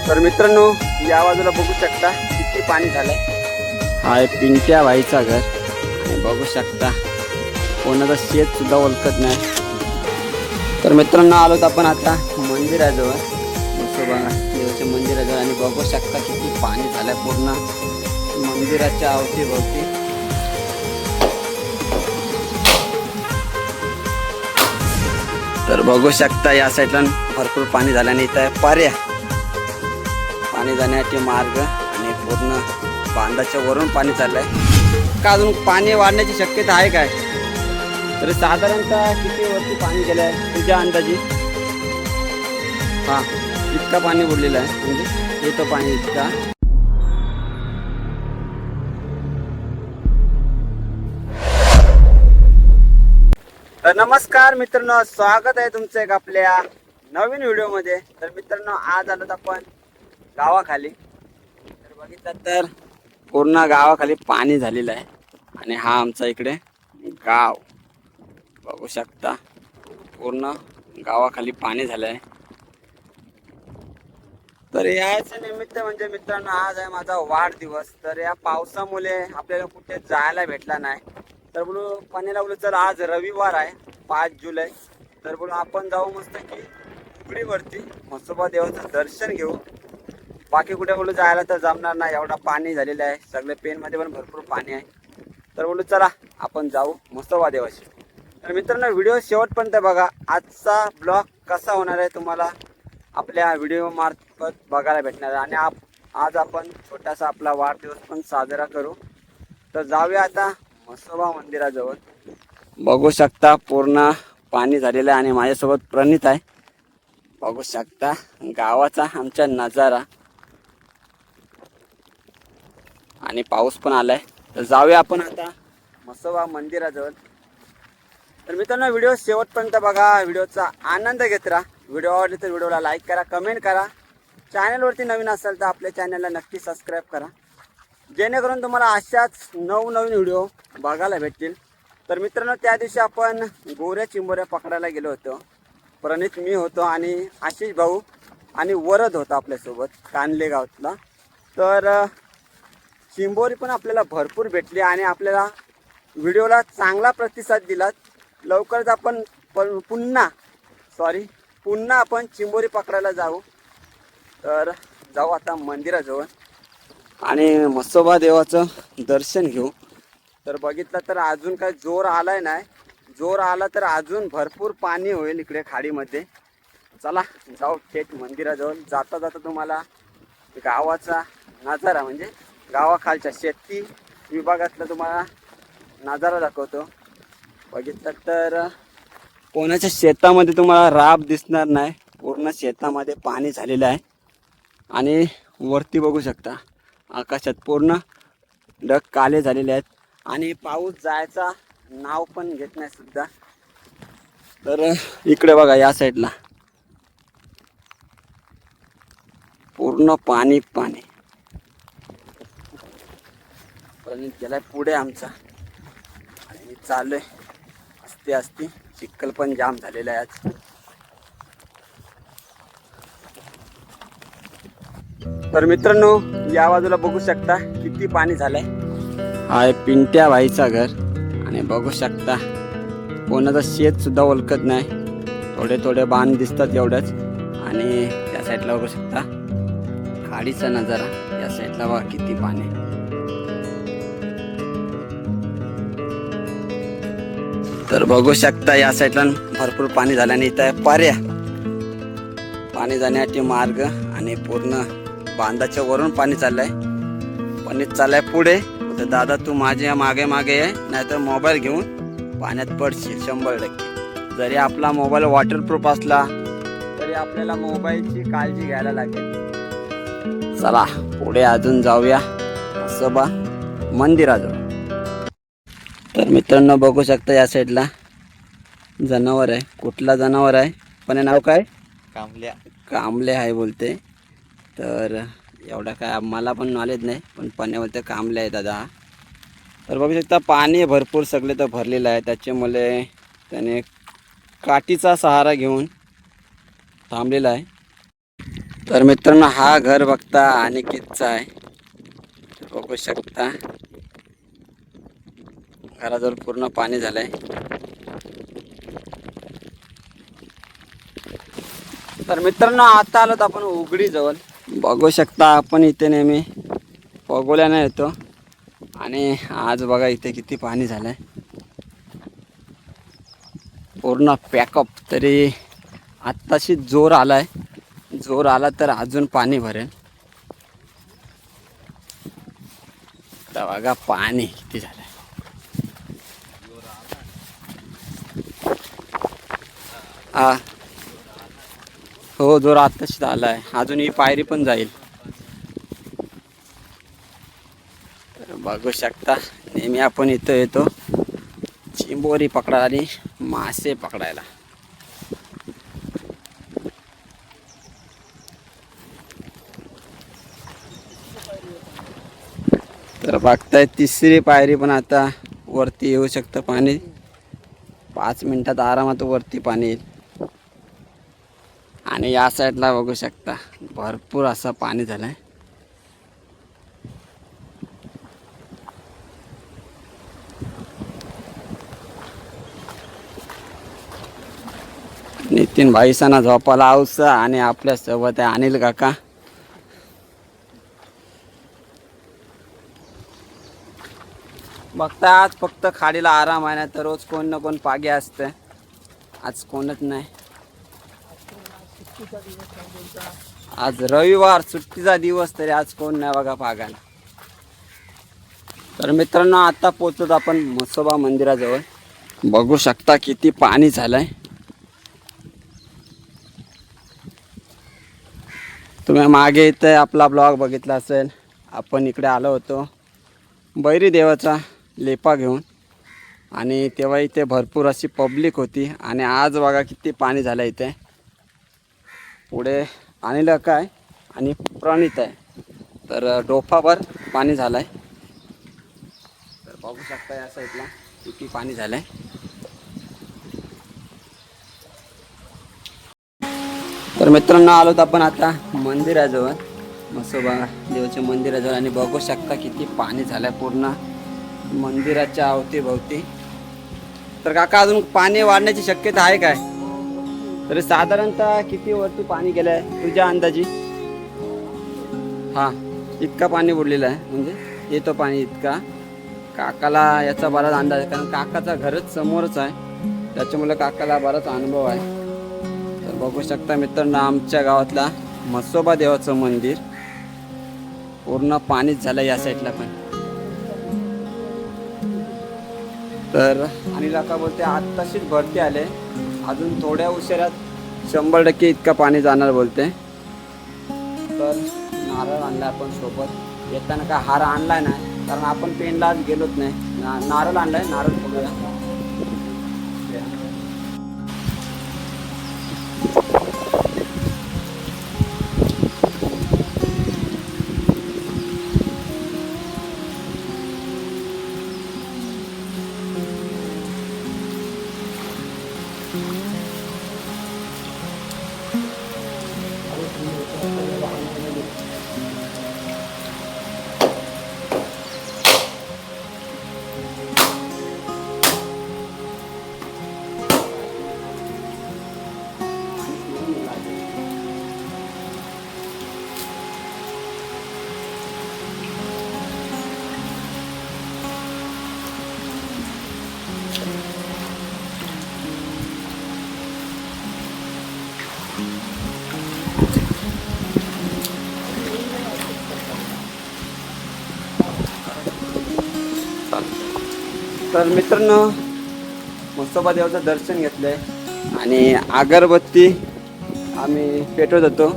तर मित्रांनो, या बाजूला बघू शकता किती पाणी झालंय. हा आहे पिंट्या भाईचा घर आणि बघू शकता कोणाचं शेत सुद्धा ओळखत नाही. तर मित्रांनो, आलोत आपण आता मंदिराजवळ, देवाच्या मंदिराजवळ आणि बघू शकता किती पाणी झालंय पूर्ण मंदिराच्या अवतीभोवती. तर बघू शकता या साईडला भरपूर पाणी झाल्याने इथं पर्या पाणी जाण्याचे मार्ग आणि पूर्ण बांधाच्या वरून पाणी चाललंय. का अजून पाणी वाढण्याची शक्यता आहे काय? तर साधारणतः किती वरती पाणी गेलंय तुझ्या अंदाजी? हा, इतका पाणी बुडलेलं आहे, म्हणजे येतं पाणी इतका. तर नमस्कार मित्रांनो, स्वागत आहे तुमचं एक आपल्या नवीन व्हिडिओमध्ये. तर मित्रांनो, आज आलोत आपण गावाखाली. तर बघितलं तर पूर्ण गावाखाली पाणी झालेलं आहे आणि हा आमचा इकडे गाव बघू शकता, पूर्ण गावाखाली पाणी झालं आहे. तर याचं निमित्त म्हणजे मित्रांनो, आज आहे माझा वाढदिवस. तर या पावसामुळे आपल्याला कुठे जायला भेटला नाही. तर बोलू पाण्याला बोलू चल, आज रविवार आहे 5 जुलै. तर बोलू आपण जाऊ मस्त की उकडीवरती म्हसोबा देवाचं दर्शन घेऊ. बाकी कुठे बोलू जायला तर जमणार नाही, एवढा पाणी झालेलं आहे. सगळे पेनमध्ये पण भरपूर पाणी आहे. तर बोलू चला आपण जाऊ म्हसोबा देवाशी. तर मित्रांनो, व्हिडिओ शेवटपर्यंत बघा. आजचा ब्लॉग कसा होणार आहे तुम्हाला आपल्या व्हिडिओ मार्फत बघायला भेटणार आहे. आणि आज आपण छोटासा आपला वाढदिवस पण साजरा करू. तर जाऊया आता म्हसोबा मंदिराजवळ. बघू शकता पूर्ण पाणी झालेलं आहे आणि माझ्यासोबत प्रणित आहे. बघू शकता गावाचा आमचा नजारा आणि पाऊस पण आलाय. तर जाऊया आपण आता म्हसोबा मंदिराजवळ. तर मित्रांनो, व्हिडिओ शेवटपर्यंत बघा, व्हिडिओचा आनंद घेत राहा. व्हिडिओ आवडले तर व्हिडिओला लाईक करा, कमेंट करा. चॅनलवरती नवीन असाल तर आपल्या चॅनलला नक्की सबस्क्राईब करा, जेणेकरून तुम्हाला अशाच नवनवीन व्हिडिओ बघायला भेटतील. तर मित्रांनो, त्या दिवशी आपण गोऱ्या चिंबोऱ्या पकडायला गेलो होतो. प्रणित, मी होतो आणि आशिष भाऊ आणि वरद होता आपल्यासोबत, कानले गावातला. तर चिंबोरी पण आपल्याला भरपूर भेटली आणि आपल्याला व्हिडिओला चांगला प्रतिसाद दिला. लवकरच आपण पुन्हा आपण चिंबोरी पकडायला जाऊ. तर जाऊ आता मंदिराजवळ आणि म्हसोबा देवाचं दर्शन घेऊ. तर बघितलं तर अजून काय जोर आलाय नाही. जोर आला तर अजून भरपूर पाणी होईल इकडे खाडीमध्ये. चला जाऊ थेट मंदिराजवळ. जाता जाता तुम्हाला गावाचा नजारा, म्हणजे गावाखालच्या शेती विभागातला तुम्हाला नजारा दाखवतो. बघितलं तर कोणाच्या शेतामध्ये तुम्हाला राब दिसणार नाही. पूर्ण शेतामध्ये पाणी झालेलं आहे आणि वरती बघू शकता आकाशात पूर्ण ढग काले झालेले आहेत आणि पाऊस जायचा नाव पण घेत नाही सुद्धा. तर इकडे बघा, या साईडला पूर्ण पाणी पाणी. पण गेलाय पुढे आमचा आणि चाललोय असते चिखल पण जाम झालेला आहे आज. तर मित्रांनो, या बाजूला बघू शकता किती पाणी झालंय. हा आहे पिंट्या भाईचा घर आणि बघू शकता कोणाचं शेत सुद्धा ओळखत नाही. थोडे थोडे बांध दिसतात एवढंच. आणि त्या साईडला बघू शकता खाडीचा नजारा. या साईडला बघा किती पाणी. तर बघू शकता या साईडला भरपूर पाणी झाल्याने इथं पर्या पाणी जाण्याचे मार्ग आणि पूर्ण बांधाच्या वरून पाणी चाललंय. पाणी चाललंय पुढे. तर दादा, तू माझ्या मागे मागे आहे, नाहीतर मोबाईल घेऊन पाण्यात पडशील 100%. जरी आपला मोबाईल वॉटरप्रूफ असला तरी आपल्याला मोबाईलची काळजी घ्यायला लागेल. चला पुढे अजून जाऊया म्हसोबा मंदिराजवळ. तर मित्रांनो, बघू शकता या साईडला जनावर आहे. कुठला जनावर आहे पण नाव काय? कांबले आहे बोलते. तर एवढा काय मला पण नॉलेज नाही, पण पणे बोलते कांबले आहे दादा. तर बघू शकता पाणी भरपूर सगळे तर भरलेलं आहे. त्याच्यामुळे त्याने काठीचा सहारा घेऊन थांबलेला आहे. तर मित्रांनो हा घर बघता अनिकेतचा आहे. बघू शकता घराजवळ पूर्ण पाणी झालंय. तर मित्रांनो आता आलोत आपण उघडी जवळ. बघू शकता आपण इथे नेहमी पगोल्याने येतो आणि आज बघा इथे किती पाणी झालंय. पूर्ण पॅकअप. तरी आत्ताशी जोर आलाय. जोर आला तर अजून पाणी भरेल. तर बघा पाणी किती झालंय. हा हो जोर आत्ताशीच आलाय. अजून ही पायरी पण जाईल. तर बघू शकता नेहमी आपण इथं येतो चिंबोरी पकडायला आणि मासे पकडायला. तर बघताय तिसरी पायरी पण आता वरती येऊ शकतं पाणी. 5 मिनिटात आरामात वरती पाणी येईल. आणि या साईडला बघू शकता भरपूर असं पाणी झालंय. नितीन भाईसाना झोपाला आऊस आणि आपल्या सोबत आहे अनिल काका. बघता आज फक्त खाडीला आराम आहे. ना तर रोज कोण ना कोण पागे असतं. आज कोणच नाही. आज रविवार सुट्टीचा दिवस तरी आज कोण नाही बघा पागायला. तर मित्रांनो आता पोहोचतो आपण म्हसोबा मंदिराजवळ. बघू शकता किती पाणी झालंय. तुम्ही मागे इथे आपला ब्लॉग बघितला असेल. आपण इकडे आलो होतो बैरी देवाचा लेपा घेऊन आणि तेव्हा इथे भरपूर अशी पब्लिक होती. आणि आज बघा किती पाणी झालं इथे. पुढे अनिल काय आणि प्रणित आहे. तर डोफाभर पाणी झालं आहे. तर बघू शकता या साईडला किती पाणी झालं आहे. तर मित्रांनो आलोत आपण आता मंदिराजवळ म्हसोबा देवाच्या मंदिराजवळ. आणि बघू शकता किती पाणी झालं आहे पूर्ण मंदिराच्या अवतीभोवती. तर काका अजून पाणी वाढण्याची शक्यता आहे काय? तरी साधारणतः किती वरती पाणी गेलं आहे तुझ्या अंदाजी? हां इतका पाणी बुडलेलं आहे. म्हणजे येतो पाणी इतका. काकाला याचा बराच अंदाज आहे कारण काकाचा घरच समोरच आहे. त्याच्यामुळे काकाला बराच अनुभव आहे. तर बघू शकता मित्रांनो आमच्या गावातला म्हसोबा देवाचं मंदिर पूर्ण पाणीच झालं या साईडला पण. तर अनिल काका बोलते आत्ताशीच भरती आले. अजून थोड्या उशिरात 100% इतका पाणी जाणार बोलते. तर नारळ आणला आपण सोबत. येताना काय हार आणलाय नाही कारण आपण पेनला आज गेलोच नाही. नारळ आणलाय. नारळ फोडूया. तर मित्रांनो म्हसोबा देवाचं दर्शन घेतलंय आणि अगरबत्ती आम्ही पेटवत होतो.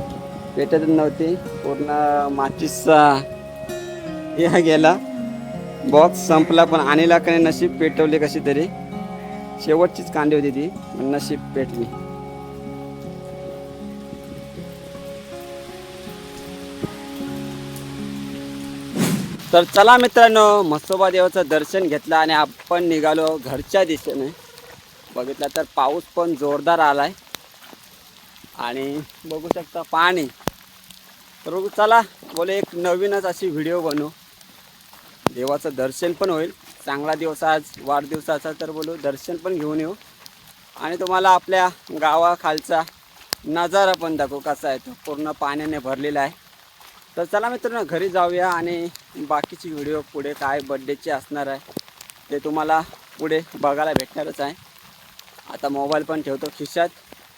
पेटतच नव्हती. पूर्ण माचीसचा हे गेला. बॉक्स संपला. पण अनिल काकाने नशीब पेटवली कशी तरी. शेवटचीच कांडी होती ती नशीब पेटली. तर चला मित्रांनो म्हसोबा देवाचं दर्शन घेतलं आणि आपण निघालो घरच्या दिशेने. बघितलं तर पाऊस पण जोरदार आलाय आणि बघू शकता पाणी तर बघू चला बोले एक नवीनच अशी व्हिडिओ बनवू, देवाचं दर्शन पण होईल. चांगला दिवस आज वाढदिवसाचा, तर बोलू दर्शन पण घेऊन येऊ आणि तुम्हाला आपल्या गावाखालचा नजारा पण दाखवू कसा आहे. तो पूर्ण पाण्याने भरलेला आहे. तर चला मित्रांनो घरी जाऊया आणि बाकीची व्हिडिओ पुढे काय बड्डेची असणार आहे ते तुम्हाला पुढे बघायला भेटणारच आहे. आता मोबाईल पण ठेवतो खिशात,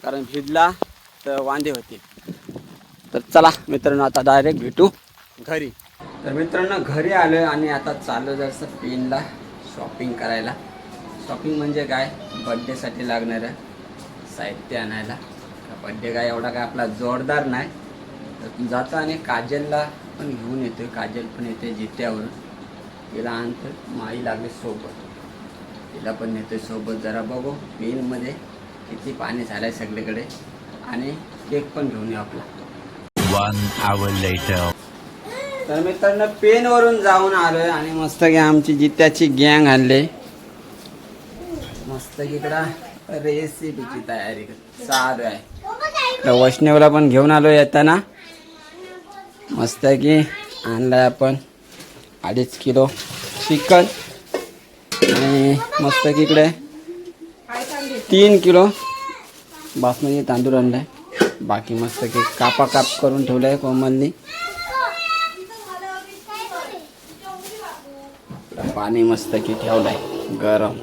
कारण भिजला तर वांदे होते. तर चला मित्रांनो आता डायरेक्ट भेटू घरी. तर मित्रांनो घरी आलो आहे आणि आता चालू जरासं पेनला शॉपिंग करायला. शॉपिंग म्हणजे काय, बड्डेसाठी लागणारं साहित्य आणायला. बड्डे काय एवढा काय आपला जोरदार नाही, तर जातो आणि काजलला पण घेऊन येतो. काजल पण येते जित्यावरून, तिला आणतो. माई लागले सोबत, तिला पण नेतो सोबत. जरा बघू पेनमध्ये किती पाणी झालं आहे सगळीकडे, आणि केक पण घेऊन येऊ आपला. 1 hour later. तर मित्रांनो पेनवरून जाऊन आलो आहे आणि मस्त की आमची जित्याची गँग आणले. मस्त की इकडं रेसिपीची तयारी चालू आहे. तर वैष्णवला पण घेऊन आलो येताना. मस्त की आणलाय आपण 2.5 किलो चिकन आणि मस्त की इकडे 3 किलो बासमती तांदूळ आणलाय. बाकी मस्त की काप करून ठेवलाय कोमलनी. पाणी मस्त की ठेवलाय गरम.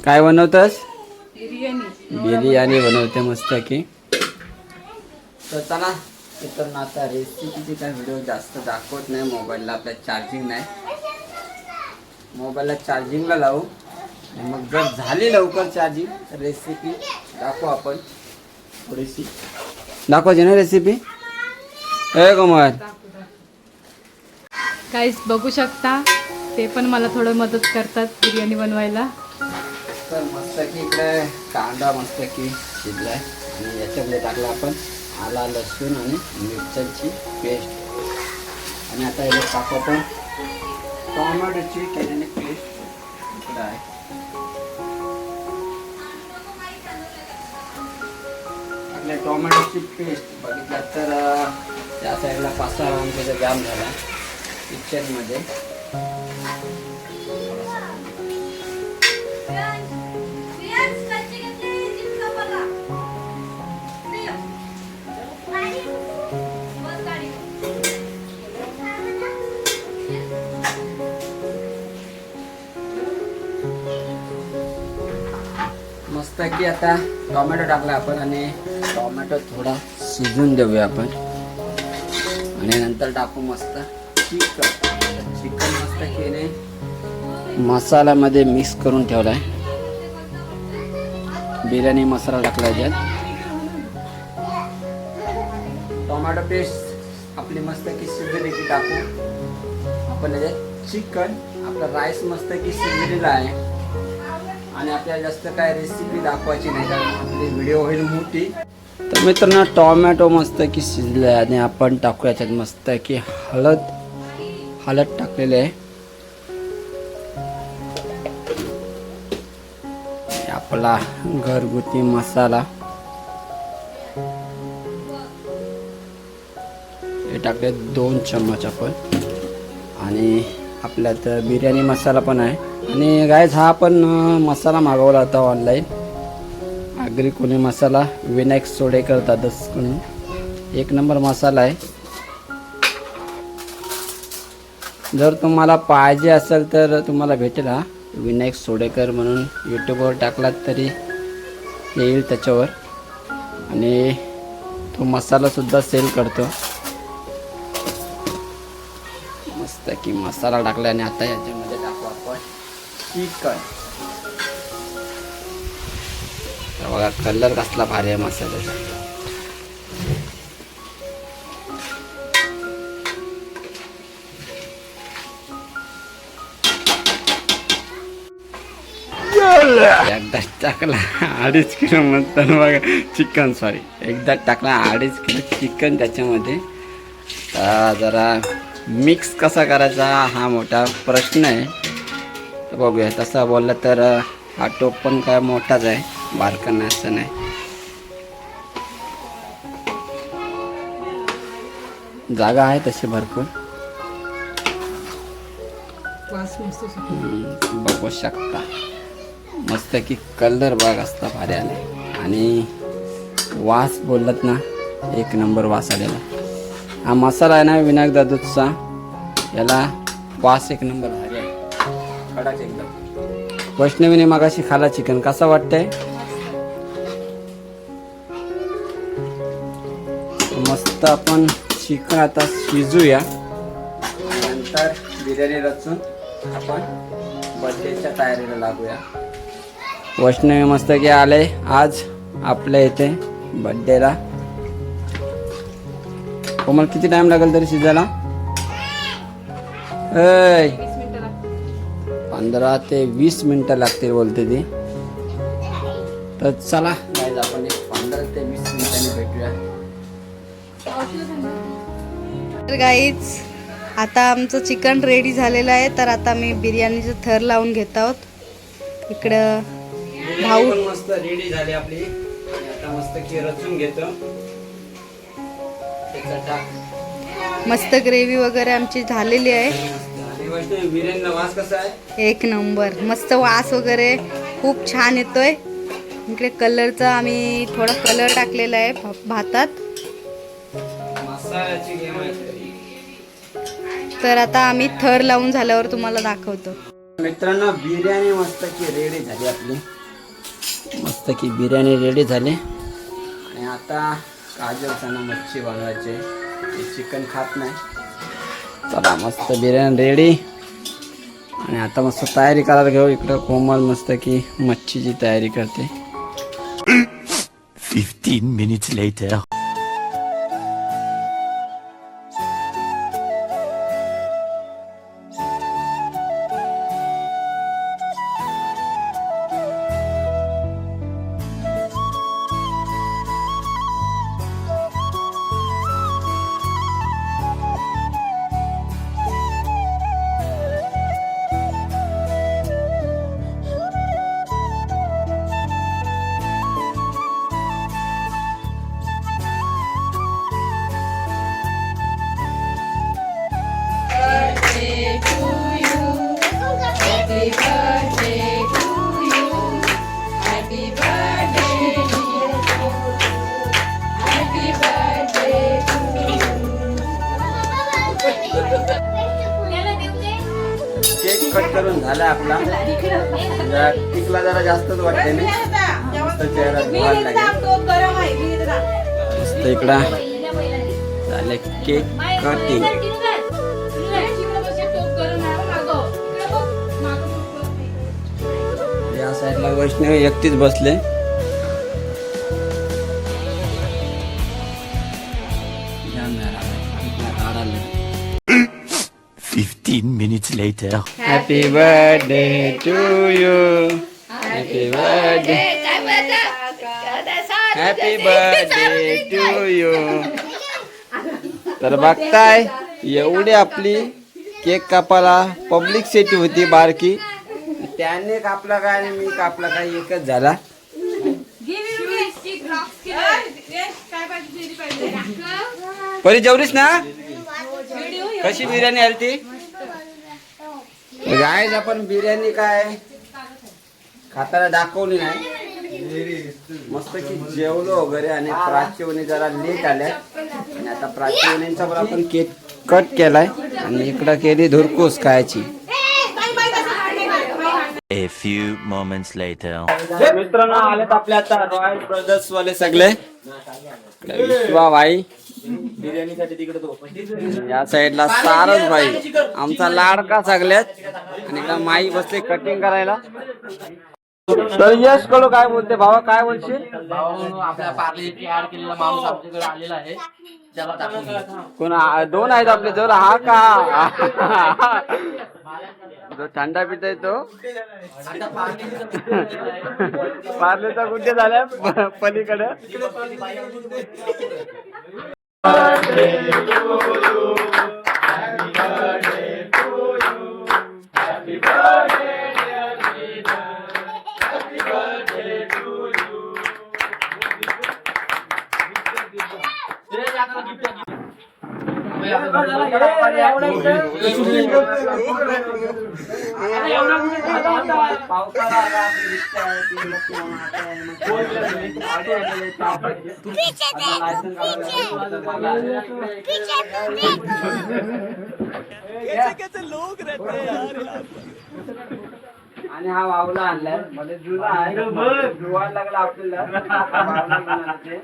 काय बनवतस? बिर्याणी बनवते मस्त की. तर चला मित्रांनो आता रेसिपीची काय व्हिडिओ जास्त दाखवत नाही. मोबाईलला आपल्या चार्जिंग नाही, मोबाईलला चार्जिंगला लावू. मग जर झाली लवकर चार्जिंग तर रेसिपी दाखवू आपण. थोडीशी दाखवायची ना रेसिपी. कमल काहीच बघू शकता, ते पण मला थोडं मदत करतात बिर्याणी बनवायला. तर मस्त की इकडे कांदा मस्त की शिजलाय आणि याच्यामध्ये टाकला आपण आला लसूण आणि मिरच्यांची पेस्ट. आणि आता याला टाकतो टोमॅटोची केलेली पेस्ट. इकडे आहे आपल्या टोमॅटोची पेस्ट. बघितलं तर त्या साईडला 5-6 राऊंडचा जाम झाला किचनमध्ये. मस्त की आता टोमॅटो टाकला आपण आणि टोमॅटो थोडा शिजून देऊया आपण. आणि नंतर टाकू मस्त चिकन. चिकन मस्त केले मसाल्यामध्ये मिक्स करून ठेवलाय. बिर्याणी मसाला टाकला याच्यात. टोमॅटो पेस्ट आपली मस्त की शिजली की टाकू आपण याच्यात चिकन. आपला राईस मस्त की शिजलेला आहे आणि आपल्याला जास्त काय रेसिपी दाखवायची नाही, कारण आपली व्हिडिओ होईल मोठी. तर मित्रांनो टोमॅटो मस्त की शिजले आहे आणि आपण टाकू याच्यात मस्त की हळद टाकलेले आहे. आपला घरगुती मसाला हे टाकले 2 चम्मच आपण. आणि आपल्यात बिर्याणी मसाला पण आहे. आणि गाईज हा आपण मसाला मागवला होता ऑनलाईन, आगरी कोणी मसाला, विनायक सोडेकर दादसकडून. 1 नंबर मसाला आहे. जर तुम्हाला पाहिजे असेल तर तुम्हाला भेटेल हा विनायक सोडेकर म्हणून. यूट्यूबवर टाकलात तरी येईल त्याच्यावर. आणि तो मसालासुद्धा सेल करतो. मस्त की मसाला टाकला आणि आता याच्यामध्ये टाकू आपण चिकन. बघा कलर कसला भारी आहे मसाल्याचा. एकदा टाकला 2.5 किलो म्हणतात बघा चिकन, सॉरी एकदा टाकला 2.5 किलो चिकन त्याच्यामध्ये. जरा मिक्स कसा करायचा हा मोठा प्रश्न आहे. तर बघूया. तसा बोलला तर हा टोप पण काय मोठाच आहे, बारका नाही असं नाही. जागा आहे तशी भरपूर. वास मस्त सुटतो. बघू शकता मस्त की कलर बघ असता भारी आले आणि वास बोललात ना एक नंबर वास आलेला. हा मसाला आहे ना विनायक दादूचा, याला वास एक नंबर भारी आहे, कडक एकदम. वैष्णवीने मगाशी खाला चिकन, कसा वाटतंय? मस्त. आपण चिकन आता शिजूया, नंतर बिर्याणी रचून आपण बर्थडेच्या तयारीला लागूया. वैष्णवी मस्त की आले आज आपल्या इथे बर्थडेला. कोमल किती टाइम लागेल तरी शिजायला? 20 मिनिटं लागतात. 15 ते 20 मिनिटं लागतील बोलते ती. तर चला गाईज आपण एक 15 ते 20 मिनिटांनी भेटूया. तर गाईच आता आमचं चिकन रेडी झालेलं आहे. तर आता मी बिर्याणीचं थर लावून घेत आहोत. इकडं भाऊ पण मस्त रेडी झाली आपली आणि आता मस्त की रचून घेतो. मस्त ग्रेव्ही वगैरे आमची झालेली आहे. आणि वैष्णवी बिर्याणीला वास कसा आहे? एक नंबर. मस्त वास वगैरे खूप छान येतोय. इकडे कलरचा आम्ही थोडा कलर टाकलेला आहे भातात. मसाल्याची गेम आहे. तर आता आम्ही थर लावून झाल्यावर तुम्हाला दाखवतो. मित्रांनो बिर्याणी मस्त की रेडी झाली आपली. मस्त की बिर्याणी रेडी झाली आणि आता काजलचा ना मच्छी बनवायची. चिकन खात नाही. चला मस्त बिर्याणी रेडी आणि आता मस्त तयारी करायला घेऊ. इकडं कोमल मस्त की मच्छीची तयारी करते. 15 minutes later. केक कट करून झाला आपला. टिकला जरा जास्तच वाटते ना. मस्त चेहरा धुवायला लागेल. मस्त इकडं झाले केक कटिंग. या साईडला वैष्णवी एकटीच बसले. काढायला 15 minutes later. Happy birthday to you. Happy birthday. Happy birthday to you. तर बघताय एवढी आपली केक कापायला पब्लिक सिटी होती बारकी. त्याने कापला काय आणि मी कापला काय एकच झाला. परी जेवलीस ना? कशी बिर्याणी आली ती? गायज आपण बिर्याणी काय खाताना दाखवली नाही. मस्त की जेवलो वगैरे आणि प्राच्यवनी जरा लेट आल्या आणि आता प्राच्यवनींचा पण आपण केक कट केलाय आणि इकडं केली धुरकूस खायची. A few moments later. मित्रांनो आलेत आपले आता रॉयल ब्रदर्स वाले सगळे. विश्वा भाई बिर्याणीसाठी तिकडे तो, या साईडला सारस भाई आमचा लाडका सगळ्यात आणि इकडे माई बसले कटिंग करायला. तर यश कडू काय बोलते भावा, काय बोलशील? आपल्या पार्ले ऍड केलेला माणूस आमच्याकडे आलेला आहे. त्याला दाखवून कोण दोन आहेत आपले जवळ. हा का जो थंडा पिताय तो पार्लेचा गुड्डे झाल्या पलीकडे. पावसाळा आला, आपली रिक्षा आहे, 3 लक्ष म्हणून आता आहे. मग गाडी आलेली, चहा पाहिजे. आता लायसन आणि हा वावला आणलाय मध्ये जुना आहे जुवायला लागला आपल्याला वावला घेऊन आला ते.